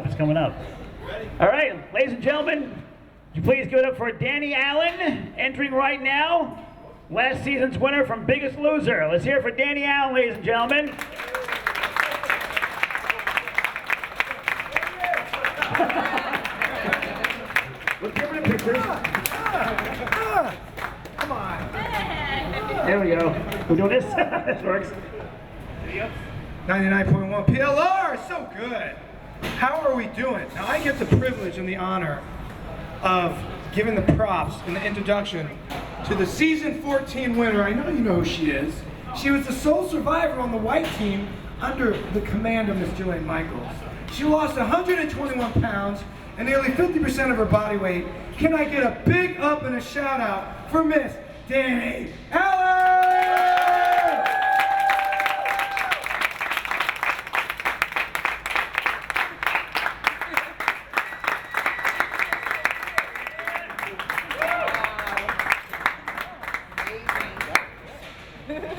It's coming up. All right, ladies and gentlemen, would you please give it up for Danni Allen, entering right now. Last season's winner from Biggest Loser. Let's hear it for Danni Allen, ladies and gentlemen. Let's give her the pictures. Come on. There we go. We're doing this? This works. 99.1 PLR, so good. How are we doing? Now I get the privilege and the honor of giving the props and the introduction to the season 14 winner. I know you know who she is. She was the sole survivor on the white team under the command of Miss Jeff Nicols. She lost 121 pounds and nearly 50% of her body weight. Can I get a big up and a shout out for Miss Danni Allen?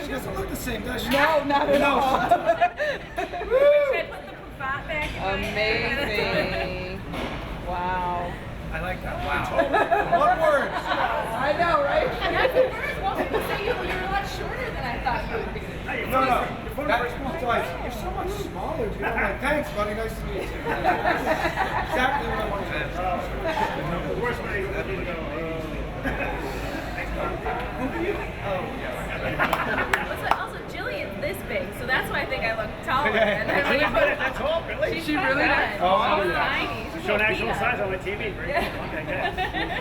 She doesn't look the same, does she? No, not at all. Should I put the cravat back in Amazing. Wow. I like that. Wow. What words? I know, right? That's the first. Most people say you're a lot shorter than I thought you would be. No. That's twice. You're so much smaller, dude. I'm like, thanks, buddy. Nice to meet you. Exactly what I wanted to ask. The worst way to go. Also, Jillian's this big, so that's why I think I look taller. Yeah. And then when you put That's all, really? She really does. Oh, She's yeah. tiny. She's Showing a actual peanut. size on my TV. Great. Okay,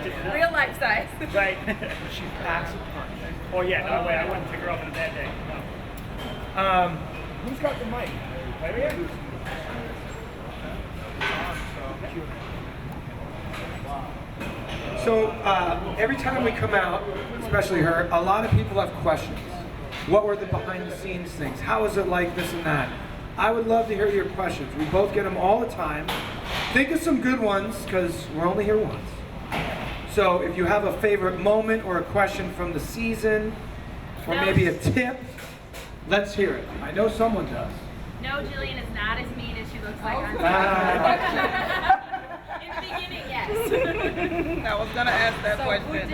good. Real life size. Right. She packs a punch. Oh yeah, no way. I wouldn't pick her up on a bad day. No. Who's got the mic? Right here. So every time we come out, especially her, a lot of people have questions. What were the behind the scenes things? How is it like this and that? I would love to hear your questions. We both get them all the time. Think of some good ones because we're only here once. So if you have a favorite moment or a question from the season or maybe a tip, let's hear it. I know someone does. No, Jillian is not as mean as she looks like on Ah. In the beginning, yes. I was gonna ask that So question.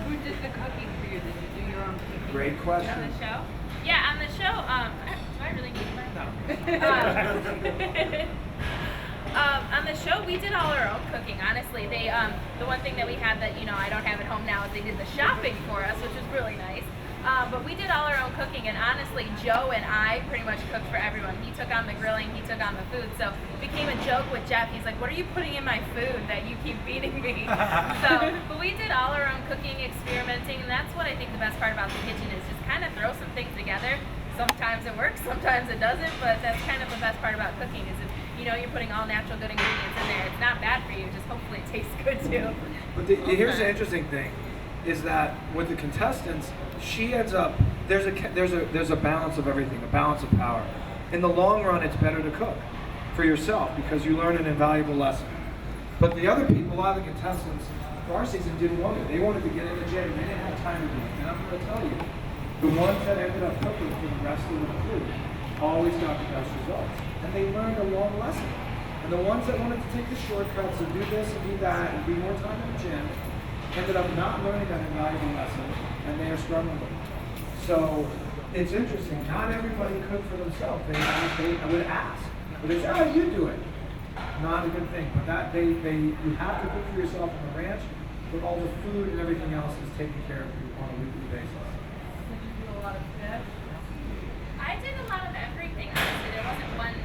who did the cooking for you? Did you do your own cooking? Great On question. the show? Yeah, on the show, do I really need my on the show, we did all our own cooking, honestly. They, the one thing that we had that, I don't have at home now is they did the shopping for us, which was really nice. But we did all our own cooking, and honestly, Joe and I pretty much cooked for everyone. He took on the grilling, he took on the food, so it became a joke with Jeff. He's like, what are you putting in my food that you keep feeding me? But we did all our own cooking, experimenting, and that's what I think the best part about the kitchen is, just kind of throw some things together. Sometimes it works, sometimes it doesn't, but that's kind of the best part about cooking is if, you're putting all natural good ingredients in there. It's not bad for you, just hopefully it tastes good too. But here's the interesting thing, is that with the contestants, she ends up there's a balance of everything, a balance of power. In the long run, it's better to cook for yourself because you learn an invaluable lesson. But the other people, a lot of the contestants for our season didn't want it. They wanted to get in the gym. They didn't have time to do it. And I'm going to tell you, the ones that ended up cooking for the rest of the crew always got the best results. And they learned a long lesson. And the ones that wanted to take the shortcuts and do this and do that and be more time in the gym ended up not learning that invaluable lesson, and they are struggling with it. So it's interesting. Not everybody cook for themselves. They would ask, but they say, "Oh, you do it." Not a good thing. But that you have to cook for yourself on the ranch, but all the food and everything else is taken care of on a weekly basis. Did you do a lot of fish? I did a lot of everything, honestly. There wasn't one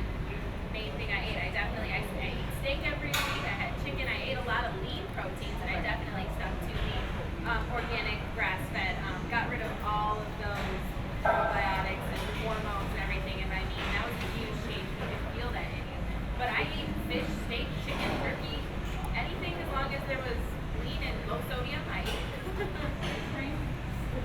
main thing I ate. I ate steak every week. I had chicken. I ate a lot of lean proteins, and I definitely stuck to the organic grass-fed. Got rid of all of those probiotics and hormones and everything in my meat. That was a huge change. You could feel that in you. But I ate fish, steak, chicken, turkey, anything as long as there was lean and low sodium. I ate.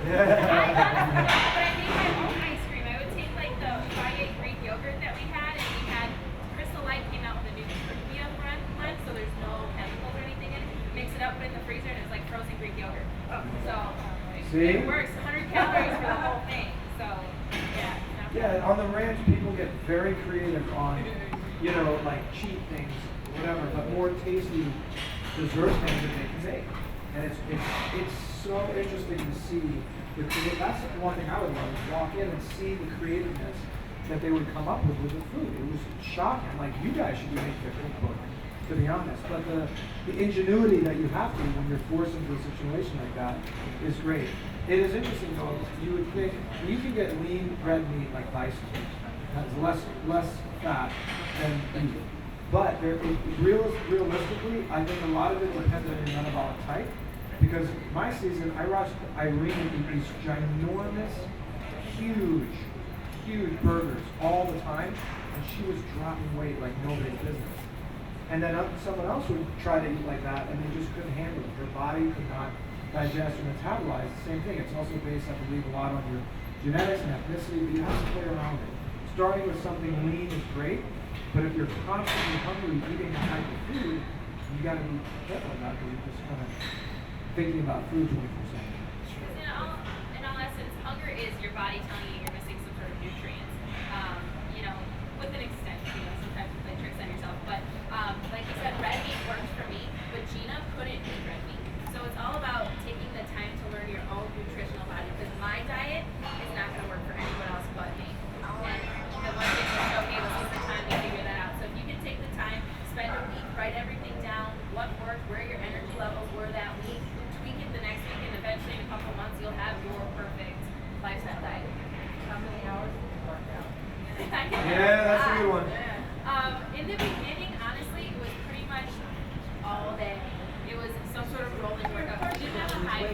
I made my own ice cream. I would take like the Friday Greek yogurt that we had, and we had Crystal Light came out with a new Tripia blend, so there's no chemicals or anything in it. Mix it up, put it in the freezer, and it's like frozen Greek yogurt. So it works. 100 calories for the whole thing. So yeah. Yeah, on the ranch, people get very creative on, like cheat things whatever, but more tasty dessert things that they can make. And it's so interesting to see that's one thing I would love, is walk in and see the creativeness that they would come up with the food. It was shocking. Like, you guys should be making a cookbook, to be honest. But the ingenuity that you have to when you're forced into a situation like that is great. It is interesting though, you would think you can get lean red meat like bison, has less fat than beef. But realistically, I think a lot of it depends on your metabolic type. Because my season, I watched Irene eat these ginormous, huge burgers all the time, and she was dropping weight like nobody's business. And then someone else would try to eat like that, and they just couldn't handle it. Their body could not digest or metabolize. The same thing. It's also based, I believe, a lot on your genetics and ethnicity, but you have to play around it. Starting with something lean is great, but if you're constantly hungry eating that type of food, you got to be careful about it, because you're just kind of thinking about food 24/7. In all essence, hunger is your body telling you you're missing some sort of nutrients. With an extent, sometimes you play tricks on yourself. But like you said, red meat works for me, but Gina couldn't eat red meat. So it's all about taking the time to learn your own nutritional body, because my diet is not going to work for anyone else but me. And the one thing that's okay was take the time to figure that out. So if you can take the time, spend a week, write everything down, what worked, where your energy levels were that week, tweak it the next week, and eventually in a couple months you'll have your perfect lifestyle diet. How many hours did you work out? Yeah, that's a good one. In the beginning, honestly, it was pretty much all day. It was some sort of rolling workout. We didn't have a high